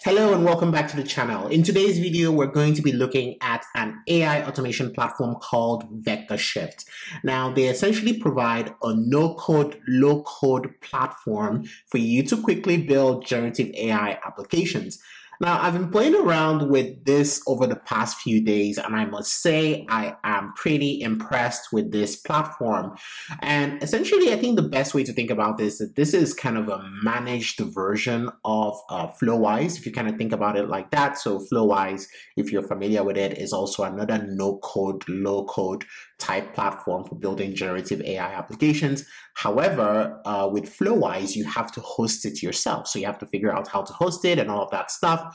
Hello and welcome back to the channel. In today's video, we're going to be looking at an AI automation platform called Vectorshift. Now, they essentially provide a no-code, low-code platform for you to quickly build generative AI applications. Now, I've been playing around with this over the past few days, and I must say I am pretty impressed with this platform. And essentially, I think the best way to think about this is that this is kind of a managed version of Flowise, if you kind of think about it like that. So Flowise, if you're familiar with it, is also another no-code, low-code type platform for building generative AI applications. However, with Flowise, you have to host it yourself. So you have to figure out how to host it and all of that stuff.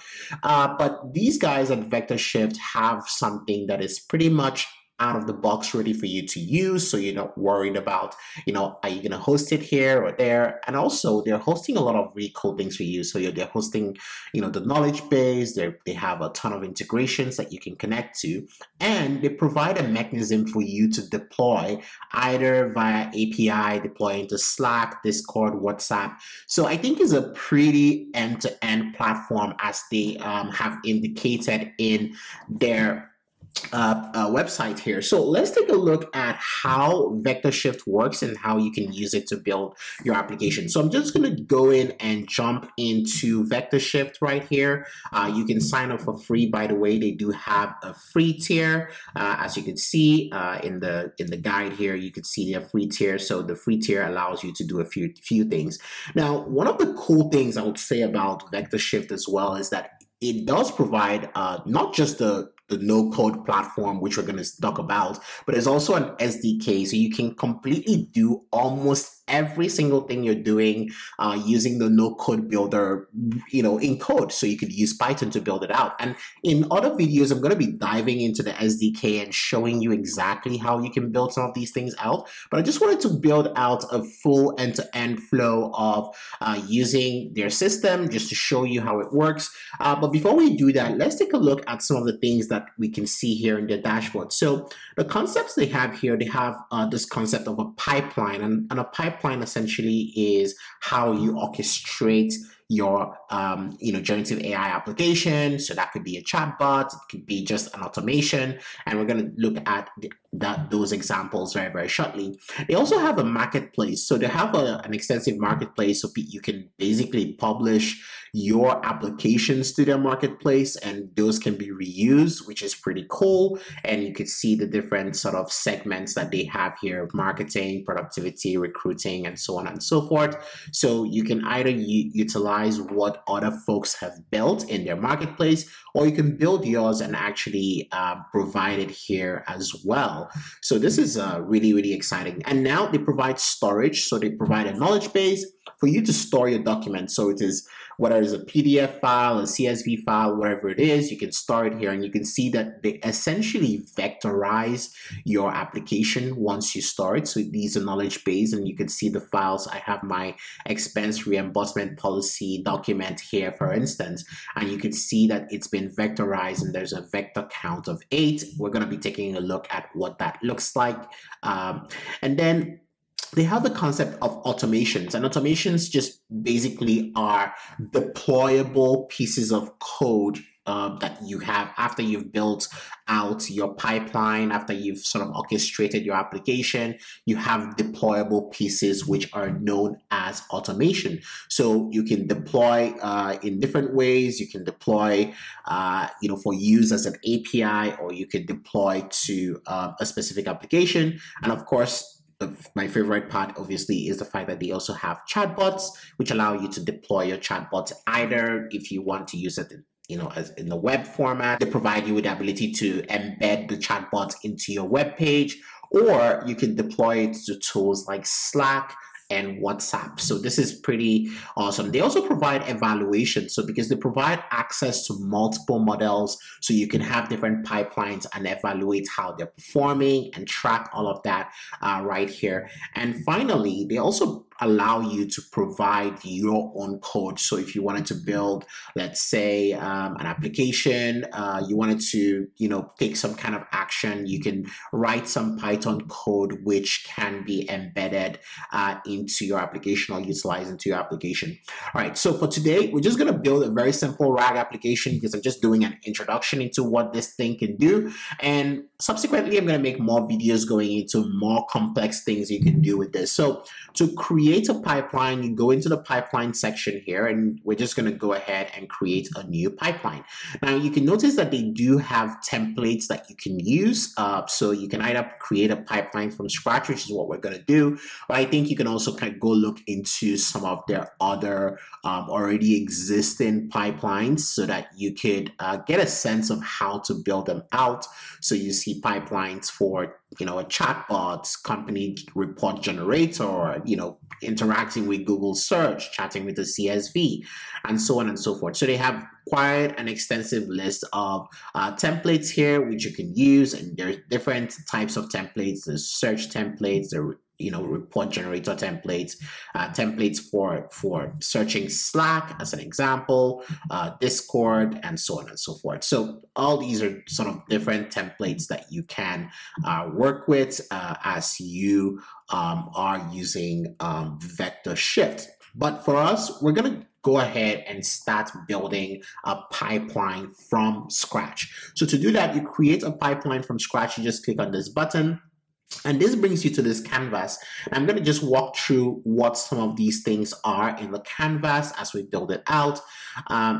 But these guys at Vectorshift have something that is pretty much out of the box ready for you to use, so you're not worried about, are you going to host it here or there? And also, they're hosting a lot of really cool things for you. So they're hosting, the knowledge base. They have a ton of integrations that you can connect to, and they provide a mechanism for you to deploy either via API, deploy into Slack, Discord, WhatsApp. So I think it's a pretty end-to-end platform, as they have indicated in their website here. So let's take a look at how Vectorshift works and how you can use it to build your application. So I'm just going to go in and jump into Vectorshift right here. You can sign up for free. By the way, they do have a free tier. As you can see in the guide here, you can see their free tier. So the free tier allows you to do a few things. Now, one of the cool things I would say about Vectorshift as well is that it does provide not just the no-code platform, which we're going to talk about, but there's also an SDK, so you can completely do almost every single thing you're doing using the no-code builder, in code. So you could use Python to build it out. And in other videos, I'm going to be diving into the SDK and showing you exactly how you can build some of these things out. But I just wanted to build out a full end-to-end flow of using their system just to show you how it works. But before we do that, let's take a look at some of the things that we can see here in their dashboard. So the concepts they have here, they have this concept of a pipeline, and a pipeline essentially is how you orchestrate your generative AI application. So that could be a chatbot, it could be just an automation, and we're going to look at those examples very, very shortly. They also have a marketplace. So they have an extensive marketplace, so you can basically publish your applications to their marketplace, and those can be reused, which is pretty cool. And you can see the different sort of segments that they have here: marketing, productivity, recruiting, and so on and so forth. So you can either utilize what other folks have built in their marketplace, or you can build yours and actually provide it here as well. So this is really, really exciting. And now they provide storage. So they provide a knowledge base for you to store your documents. So it is, whether it's a PDF file, a CSV file, whatever it is, you can store it here, and you can see that they essentially vectorize your application once you store it. So these are knowledge base, and you can see the files. I have my expense reimbursement policy document here, for instance, and you can see that it's been vectorized, and there's a vector count of 8. We're going to be taking a look at what that looks like. And then they have the concept of automations, and automations just basically are deployable pieces of code that you have after you've built out your pipeline, after you've sort of orchestrated your application. You have deployable pieces which are known as automation. So you can deploy in different ways. You can deploy, for use as an API, or you can deploy to a specific application. And of course, my favorite part, obviously, is the fact that they also have chatbots, which allow you to deploy your chatbots either if you want to use it as in the web format. They provide you with the ability to embed the chatbot into your web page, or you can deploy it to tools like Slack and WhatsApp. So this is pretty awesome. They also provide evaluation. So because they provide access to multiple models, so you can have different pipelines and evaluate how they're performing and track all of that right here. And finally, they also allow you to provide your own code. So if you wanted to build, let's say, an application, you wanted to, take some kind of action, you can write some Python code which can be embedded into your application or utilized into your application. All right, so for today, we're just going to build a very simple RAG application because I'm just doing an introduction into what this thing can do. And subsequently, I'm going to make more videos going into more complex things you can do with this. So to create a pipeline, you go into the pipeline section here, and we're just going to go ahead and create a new pipeline. Now, you can notice that they do have templates that you can use. So you can either create a pipeline from scratch, which is what we're going to do, but I think you can also kind of go look into some of their other already existing pipelines so that you could get a sense of how to build them out. So you see pipelines for a chatbot, company report generator, or interacting with Google search, chatting with the CSV, and so on and so forth. So they have quite an extensive list of templates here which you can use, and there's different types of templates. There's search templates, there report generator templates, templates for searching Slack as an example, Discord, and so on and so forth. So all these are sort of different templates that you can work with as you are using Vectorshift. But for us, we're going to go ahead and start building a pipeline from scratch. So to do that, you create a pipeline from scratch. You just click on this button, and this brings you to this canvas. I'm going to just walk through what some of these things are in the canvas as we build it out.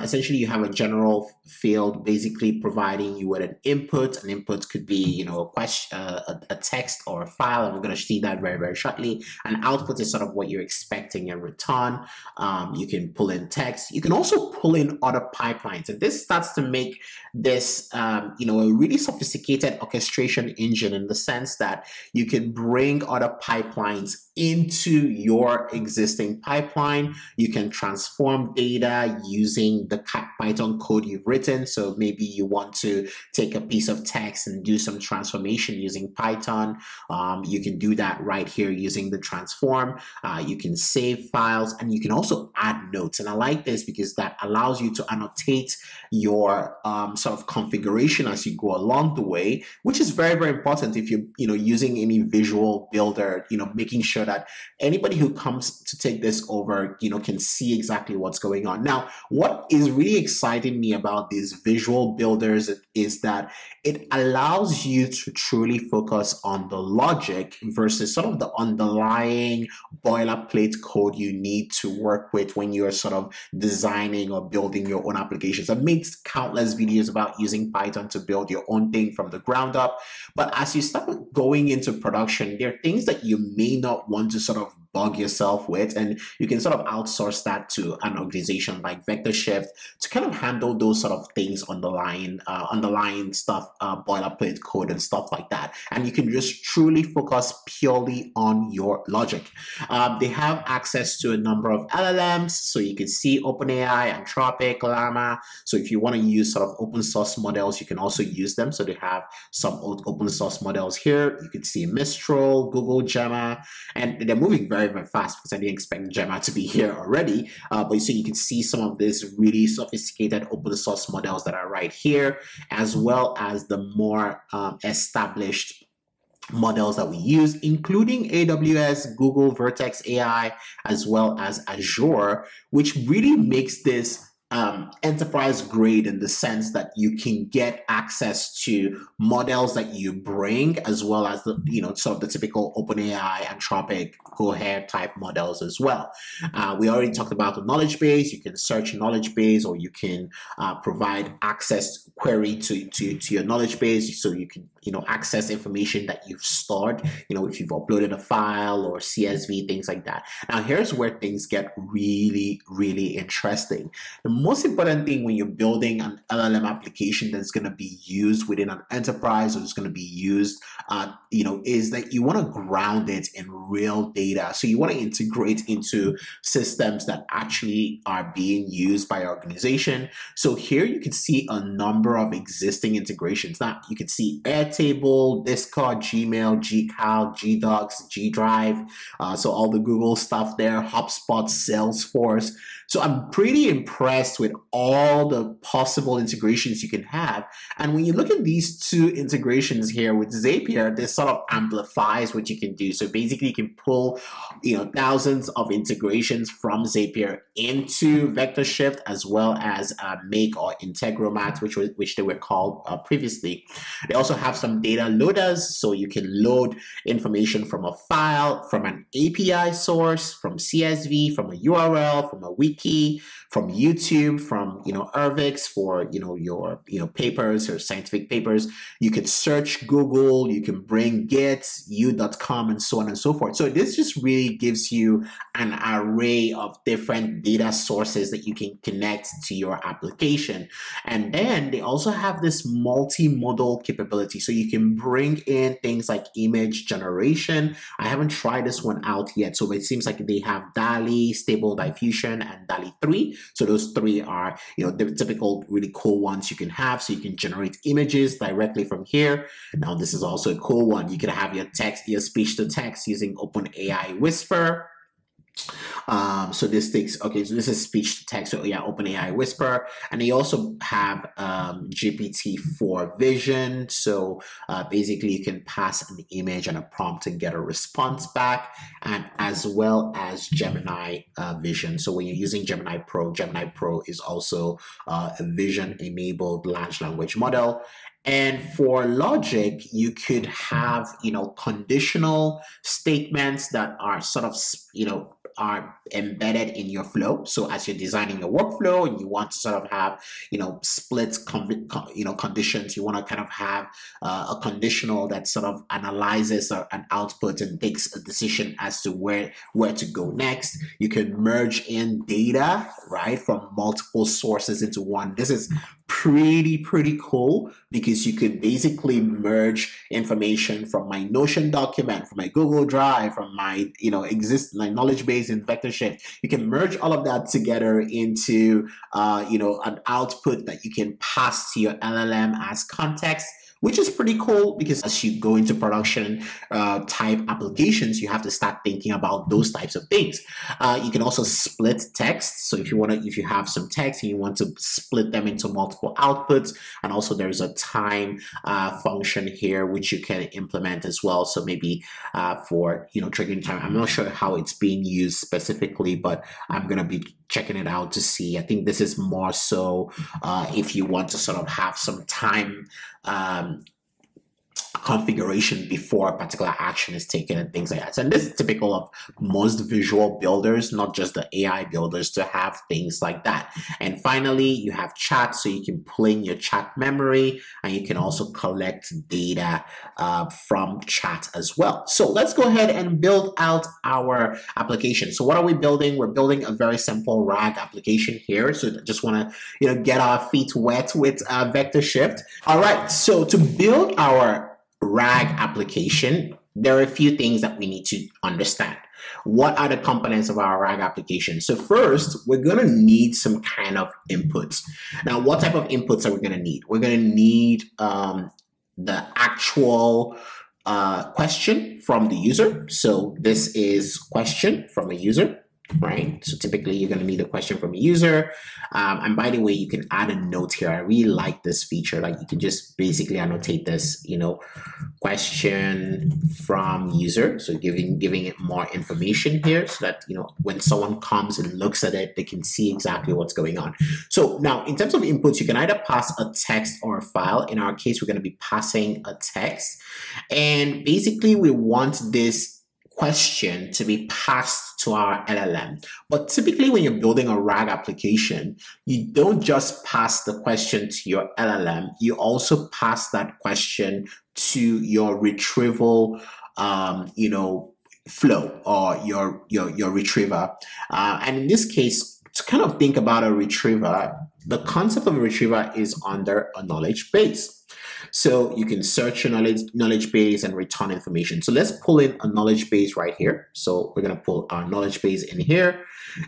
Essentially, you have a general field basically providing you with an input. An input could be, a question, a text or a file, and we're going to see that very, very shortly. An output is sort of what you're expecting in return. You can pull in text. You can also pull in other pipelines, and this starts to make this, a really sophisticated orchestration engine, in the sense that you can bring other pipelines into your existing pipeline. You can transform data using the Python code you've written. So maybe you want to take a piece of text and do some transformation using Python. You can do that right here using the transform. You can save files, and you can also add notes. And I like this because that allows you to annotate your sort of configuration as you go along the way, which is very, very important if you're using any visual builder, making sure that anybody who comes to take this over, can see exactly what's going on. Now, what is really exciting me about these visual builders is that it allows you to truly focus on the logic versus sort of the underlying boilerplate code you need to work with when you're sort of designing or building your own applications. I've made countless videos about using Python to build your own thing from the ground up. But as you start going into production, there are things that you may not want to sort of bug yourself with, and you can sort of outsource that to an organization like Vectorshift to kind of handle those sort of things, underlying stuff, boilerplate code and stuff like that. And you can just truly focus purely on your logic. They have access to a number of LLMs, so you can see OpenAI, Anthropic, Llama. So if you want to use sort of open source models, you can also use them. So they have some open source models here. You can see Mistral, Google Gemma, and they're moving very, very fast because I didn't expect Gemma to be here already. But so you can see some of these really sophisticated open source models that are right here, as well as the more established models that we use, including AWS, Google, Vertex AI, as well as Azure, which really makes this enterprise grade in the sense that you can get access to models that you bring, as well as the sort of the typical OpenAI, Anthropic, Cohere type models as well. We already talked about the knowledge base. You can search knowledge base, or you can provide access query to your knowledge base, so you can access information that you've stored. If you've uploaded a file or CSV, things like that. Now here's where things get really, really interesting. The most important thing when you're building an LLM application that's going to be used within an enterprise, or it's going to be used, is that you want to ground it in real data. So you want to integrate into systems that actually are being used by your organization. So here you can see a number of existing integrations. Now you can see Airtable, Discord, Gmail, Gcal, Gdocs, G Drive. So all the Google stuff there, HubSpot, Salesforce. So I'm pretty impressed with all the possible integrations you can have. And when you look at these two integrations here with Zapier, this sort of amplifies what you can do. So basically you can pull, thousands of integrations from Zapier into Vectorshift, as well as Make or Integromat, which they were called previously. They also have some data loaders, so you can load information from a file, from an API source, from CSV, from a URL, from a wiki, from YouTube, from Irvix for your papers or scientific papers. You can search Google, you can bring Git, u.com, and so on and so forth. So this just really gives you an array of different data sources that you can connect to your application. And then they also have this multimodal capability. So you can bring in things like image generation. I haven't tried this one out yet. So it seems like they have DALL-E, Stable Diffusion, and DALL-E 3. So those three are, the typical really cool ones you can have. So you can generate images directly from here. Now, this is also a cool one. You can have your speech to text using OpenAI Whisper. So this is speech to text. So yeah, OpenAI Whisper, and they also have GPT-4 Vision. So basically, you can pass an image and a prompt and get a response back, and as well as Gemini Vision. So when you're using Gemini Pro is also a vision-enabled large language model. And for logic, you could have, conditional statements that are sort of, are embedded in your flow. So as you're designing your workflow and you want to sort of have, split, conditions, you want to kind of have a conditional that sort of analyzes an output and takes a decision as to where to go next. You can merge in data, right, from multiple sources into one. This is pretty cool, because you could basically merge information from my Notion document, from my Google Drive, from my my knowledge base in Vectorshift. You can merge all of that together into an output that you can pass to your LLM as context, which is pretty cool, because as you go into production type applications, you have to start thinking about those types of things. You can also split text. So if you have some text and you want to split them into multiple outputs, and also there's a time function here which you can implement as well. So maybe for triggering time. I'm not sure how it's being used specifically, but I'm gonna be checking it out to see. I think this is more so if you want to sort of have some time configuration before a particular action is taken and things like that. And this is typical of most visual builders, not just the AI builders, to have things like that. And finally, you have chat, so you can pull in your chat memory, and you can also collect data from chat as well. So let's go ahead and build out our application. So what are we building? We're building a very simple RAG application here. So just want to get our feet wet with Vectorshift. All right, so to build our RAG application, there are a few things that we need to understand. What are the components of our RAG application? So first, we're going to need some kind of inputs. Now, what type of inputs are we going to need? We're going to need the actual question from the user. So this is question from a user, right? So typically you're going to need a question from a user. And by the way, you can add a note here. I really like this feature. Like you can just basically annotate this, question from user. So giving it more information here, so that, when someone comes and looks at it, they can see exactly what's going on. So now in terms of inputs, you can either pass a text or a file. In our case, we're going to be passing a text. And basically we want this question to be passed to our LLM. But typically when you're building a RAG application, you don't just pass the question to your LLM, you also pass that question to your retrieval flow, or your retriever. And in this case, to kind of think about a retriever, the concept of a retriever is under a knowledge base. So you can search your knowledge base and return information. So let's pull in a knowledge base right here. So we're going to pull our knowledge base in here.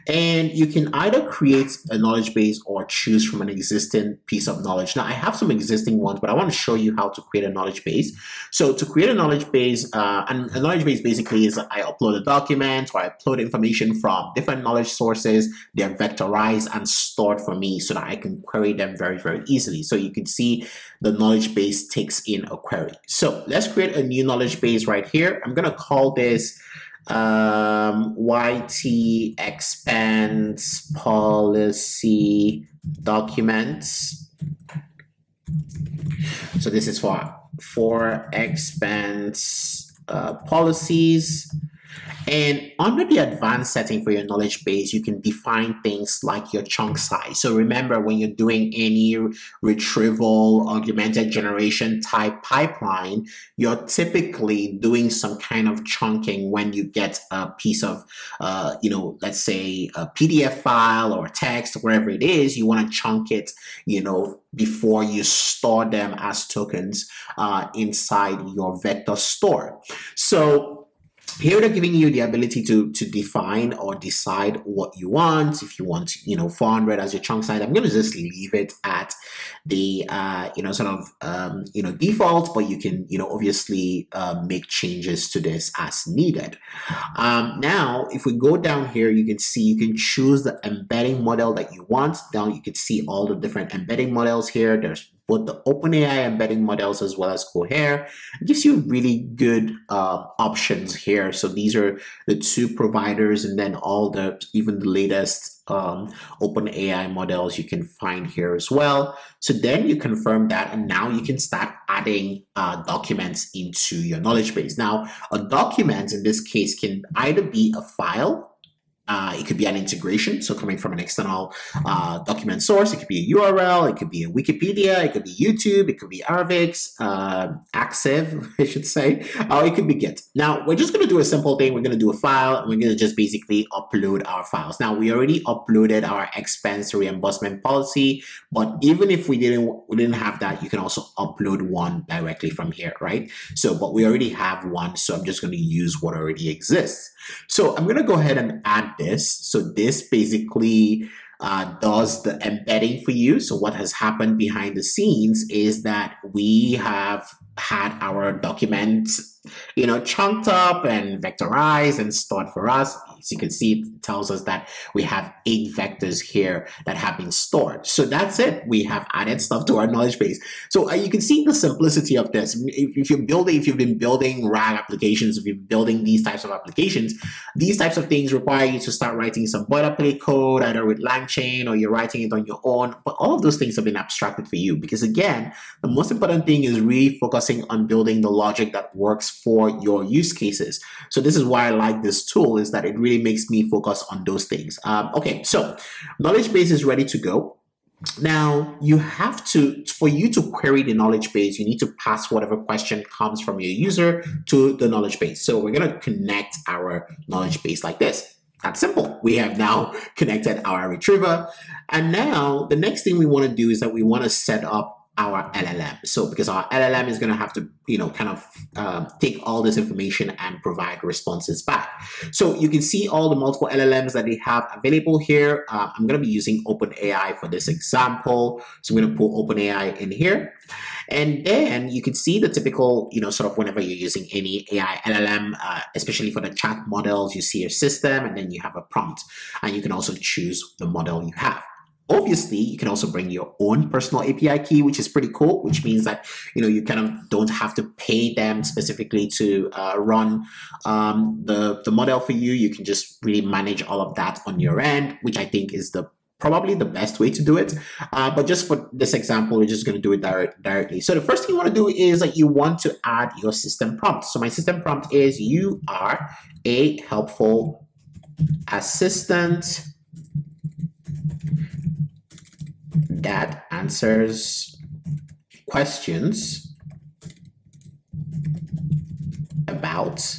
And you can either create a knowledge base or choose from an existing piece of knowledge. Now, I have some existing ones, but I want to show you how to create a knowledge base. So to create a knowledge base, and a knowledge base basically is I upload a document or I upload information from different knowledge sources. They're vectorized and stored for me so that I can query them very, very easily. So you can see the knowledge base takes in a query. So let's create a new knowledge base right here. I'm going to call this YT expense policy documents. So this is for expense policies. And under the advanced setting for your knowledge base, you can define things like your chunk size. So remember, when you're doing any retrieval, augmented generation type pipeline, you're typically doing some kind of chunking when you get a piece of, let's say a PDF file or text, wherever it is, you want to chunk it, before you store them as tokens inside your vector store. So here they're giving you the ability to define or decide what you want. If you want, 400 as your chunk size, I'm going to just leave it at the, default, but you can, obviously make changes to this as needed. Now, if we go down here, you can see you can choose the embedding model that you want. Now you can see all the different embedding models here. There's both the OpenAI embedding models as well as Cohere. It gives you really good options here. So these are the two providers, and then even the latest OpenAI models you can find here as well. So then you confirm that, and now you can start adding documents into your knowledge base. Now, a document in this case can either be a file. It could be an integration, so coming from an external document source. It could be a URL, it could be a Wikipedia, it could be YouTube, it could be Arvix, Axiv, I should say, or it could be Git. Now, we're just going to do a simple thing. We're going to do a file, and we're going to just basically upload our files. Now, we already uploaded our expense reimbursement policy, but even if we didn't have that, you can also upload one directly from here, right? So, but we already have one, so I'm just going to use what already exists. So I'm going to go ahead and add this. So this basically does the embedding for you. So what has happened behind the scenes is that we have had our documents, chunked up and vectorized and stored for us. As you can see, it tells us that we have 8 vectors here that have been stored. So that's it. We have added stuff to our knowledge base. So you can see the simplicity of this. If you've been building RAG applications, if you're building these types of applications, these types of things require you to start writing some boilerplate code, either with LangChain or you're writing it on your own. But all of those things have been abstracted for you because, again, the most important thing is really focusing on building the logic that works for your use cases. So this is why I like this tool, is that it really makes me focus on those things. Okay, so knowledge base is ready to go. Now, for you to query the knowledge base, you need to pass whatever question comes from your user to the knowledge base. So we're going to connect our knowledge base like this. That's simple. We have now connected our retriever. And now the next thing we want to do is that we want to set up our LLM. So because our LLM is going to have to, take all this information and provide responses back. So you can see all the multiple LLMs that they have available here. I'm going to be using OpenAI for this example. So I'm going to pull OpenAI in here. And then you can see the typical, whenever you're using any AI LLM, especially for the chat models, you see your system and then you have a prompt. And you can also choose the model you have. Obviously, you can also bring your own personal API key, which is pretty cool, which means that, you kind of don't have to pay them specifically to run the model for you. You can just really manage all of that on your end, which I think is probably the best way to do it. But just for this example, we're just going to do it directly. So the first thing you want to do is that you want to add your system prompt. So my system prompt is, you are a helpful assistant that answers questions about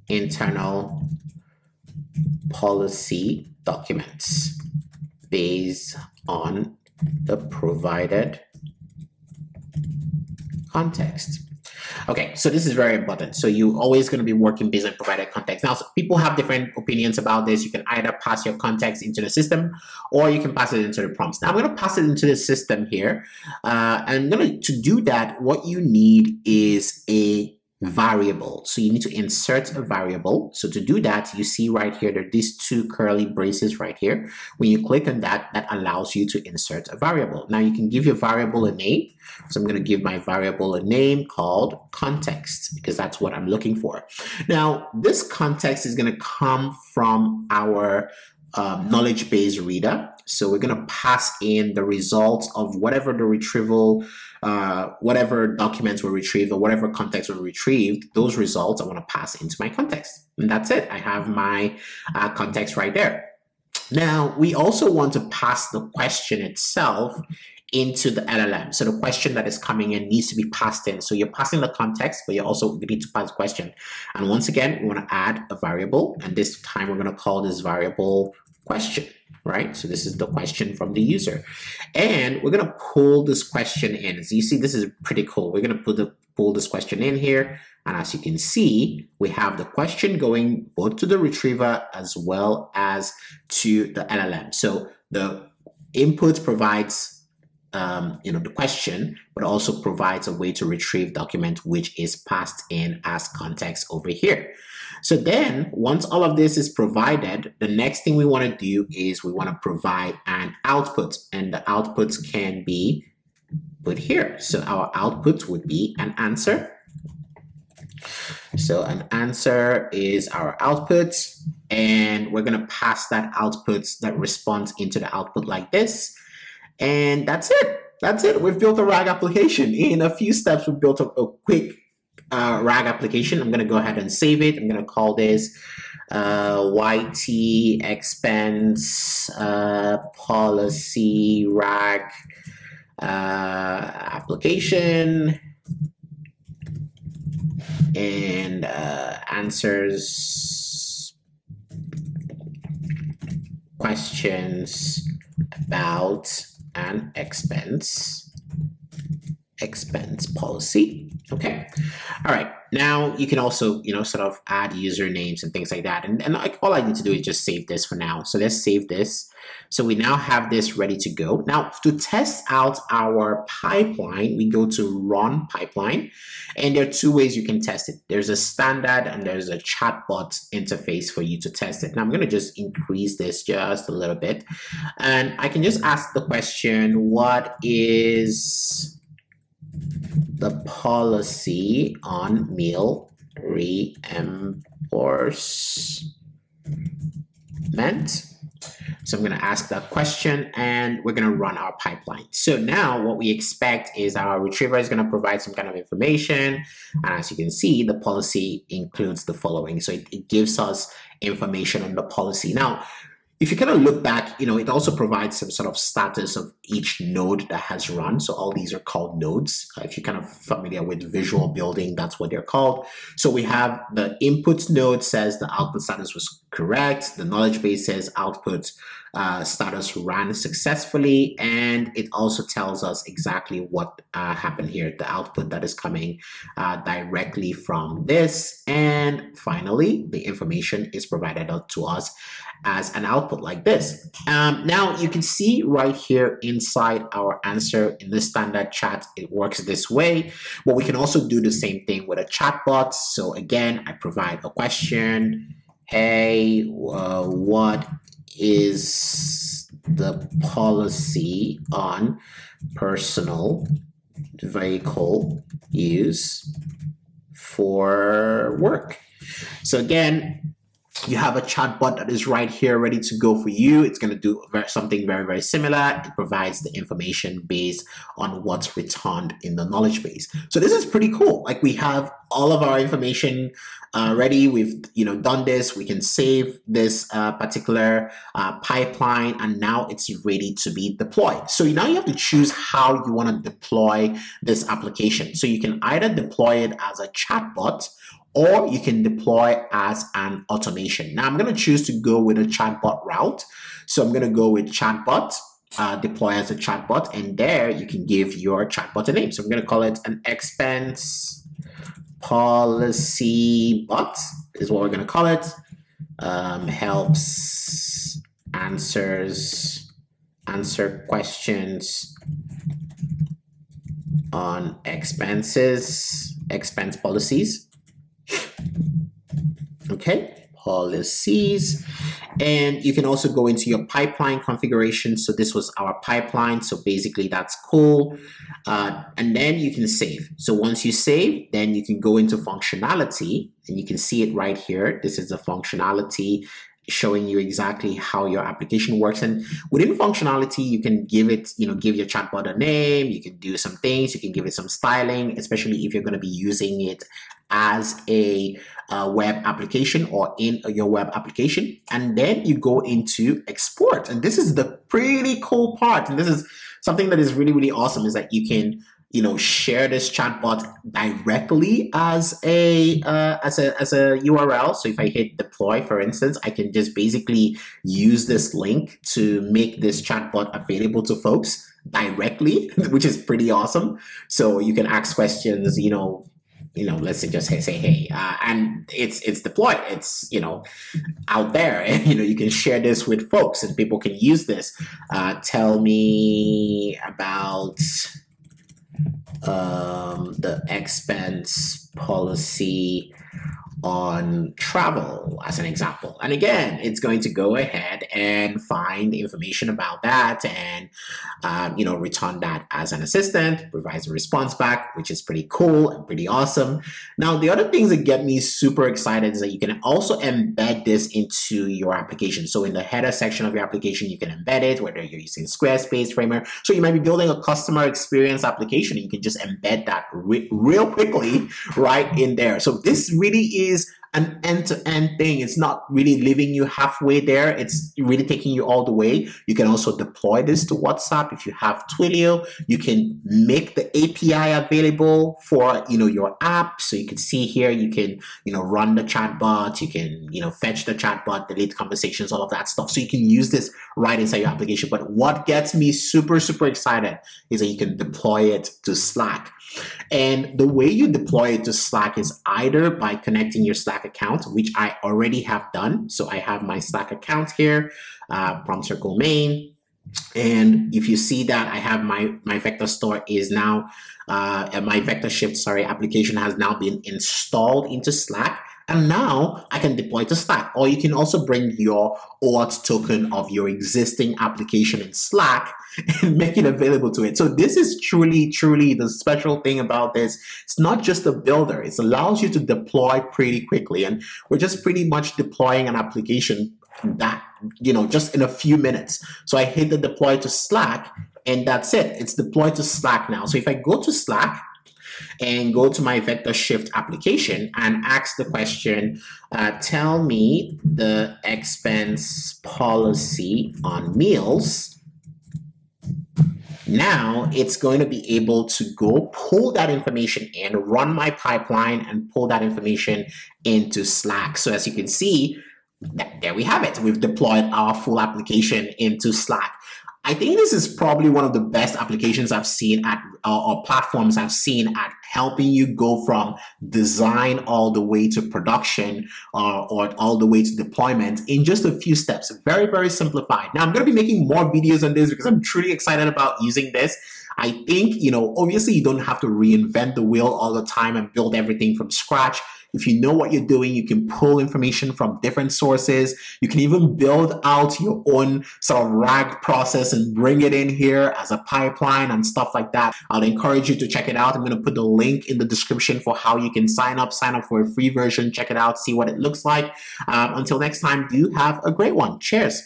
internal policy documents based on the provided context. Okay, so this is very important. So you're always going to be working based on provided context. Now, so people have different opinions about this. You can either pass your context into the system or you can pass it into the prompts. Now, I'm going to pass it into the system here. And to do that, what you need is a variable. So you need to insert a variable. So to do that, you see right here, there are these two curly braces right here. When you click on that, that allows you to insert a variable. Now you can give your variable a name. So I'm going to give my variable a name called context because that's what I'm looking for. Now, this context is going to come from our knowledge base reader. So we're going to pass in the results of whatever the retrieval, whatever documents were retrieved or whatever context were retrieved, those results I want to pass into my context. And that's it. I have my context right there. Now, we also want to pass the question itself into the LLM. So the question that is coming in needs to be passed in. So you're passing the context, but you also need to pass the question. And once again, we want to add a variable. And this time we're going to call this variable question, right? So this is the question from the user. And we're going to pull this question in. So you see, this is pretty cool. We're going to pull this question in here. And as you can see, we have the question going both to the retriever as well as to the LLM. So the input provides the question, but also provides a way to retrieve document which is passed in as context over here. So then once all of this is provided, the next thing we want to do is we want to provide an output, and the outputs can be put here. So our output would be an answer. So an answer is our output, and we're going to pass that output, that response into the output like this. And that's it. That's it. We've built a RAG application. In a few steps, we've built a quick RAG application. I'm going to go ahead and save it. I'm going to call this YT expense policy RAG application and answers questions about an expense policy. Okay. All right. Now you can also, sort of add usernames and things like that. And like all I need to do is just save this for now. So let's save this. So we now have this ready to go. Now to test out our pipeline, we go to run pipeline, and there are two ways you can test it. There's a standard and there's a chatbot interface for you to test it. Now I'm going to just increase this just a little bit, and I can just ask the question, what is the policy on meal reimbursement? So I'm going to ask that question, and we're going to run our pipeline. So now what we expect is our retriever is going to provide some kind of information. And as you can see, the policy includes the following. So it gives us information on the policy. Now, if you kind of look back, it also provides some sort of status of each node that has run. So all these are called nodes. If you're kind of familiar with visual building, that's what they're called. So we have the input node says the output status was correct. The knowledge base says output status ran successfully. And it also tells us exactly what happened here, the output that is coming directly from this. And finally, the information is provided out to us as an output like this. Now you can see right here inside our answer in the standard chat, it works this way, but we can also do the same thing with a chatbot. So again, I provide a question. Hey, what is the policy on personal vehicle use for work? So again, you have a chatbot that is right here ready to go for you. It's going to do something very, very similar. It provides the information based on what's returned in the knowledge base. So this is pretty cool. Like we have all of our information ready. We've done this. We can save this particular pipeline, and now it's ready to be deployed. So now you have to choose how you want to deploy this application. So you can either deploy it as a chatbot, or you can deploy as an automation. Now I'm going to choose to go with a chatbot route. So I'm going to go with chatbot, deploy as a chatbot, and there you can give your chatbot a name. So I'm going to call it an expense policy bot is what we're going to call it. Helps answer questions on expense policies. Okay, policies. And you can also go into your pipeline configuration. So this was our pipeline. So basically that's cool. And then you can save. So once you save, then you can go into functionality, and you can see it right here. This is the functionality showing you exactly how your application works. And within functionality, you can give it, give your chatbot a name. You can do some things. You can give it some styling, especially if you're going to be using it as a web application or in your web application. And then you go into export. And this is the pretty cool part. And this is something that is really, really awesome, is that you can share this chatbot directly as a URL. So if I hit deploy, for instance, I can just basically use this link to make this chatbot available to folks directly, which is pretty awesome. So you can ask questions, let's say just say hey, and it's deployed. It's out there, and you can share this with folks, and people can use this. Tell me about the expense policy on travel, as an example. And again, it's going to go ahead and find information about that and, return that as an assistant, provides a response back, which is pretty cool and pretty awesome. Now, the other things that get me super excited is that you can also embed this into your application. So in the header section of your application, you can embed it, whether you're using Squarespace framework. So you might be building a customer experience application, and you can just embed that real quickly right in there. So this really is an end-to-end thing. It's not really leaving you halfway there. It's really taking you all the way. You can also deploy this to WhatsApp. If you have Twilio, you can make the API available for your app. So you can see here, you can run the chatbot, you can fetch the chatbot, delete conversations, all of that stuff. So you can use this right inside your application. But what gets me super, super excited is that you can deploy it to Slack. And the way you deploy it to Slack is either by connecting your Slack account, which I already have done. So I have my Slack account here, Prompt Circle main. And if you see that I have my vector store is now, my Vectorshift, application has now been installed into Slack. And now I can deploy to Slack. Or you can also bring your OAuth token of your existing application in Slack and make it available to it. So this is truly, truly the special thing about this. It's not just a builder. It allows you to deploy pretty quickly. And we're just pretty much deploying an application that, just in a few minutes. So I hit the deploy to Slack, and that's it. It's deployed to Slack now. So if I go to Slack and go to my Vectorshift application and ask the question, tell me the expense policy on meals, now it's going to be able to go pull that information in, run my pipeline, and pull that information into Slack. So as you can see, there we have it. We've deployed our full application into Slack. I think this is probably one of the best applications I've seen at, or platforms I've seen at helping you go from design all the way to production, or all the way to deployment in just a few steps. Very, very simplified. Now I'm going to be making more videos on this because I'm truly excited about using this. I think, obviously you don't have to reinvent the wheel all the time and build everything from scratch. If you know what you're doing, you can pull information from different sources. You can even build out your own sort of RAG process and bring it in here as a pipeline and stuff like that. I'd encourage you to check it out. I'm going to put the link in the description for how you can sign up for a free version. Check it out, see what it looks like. Until next time, do have a great one. Cheers.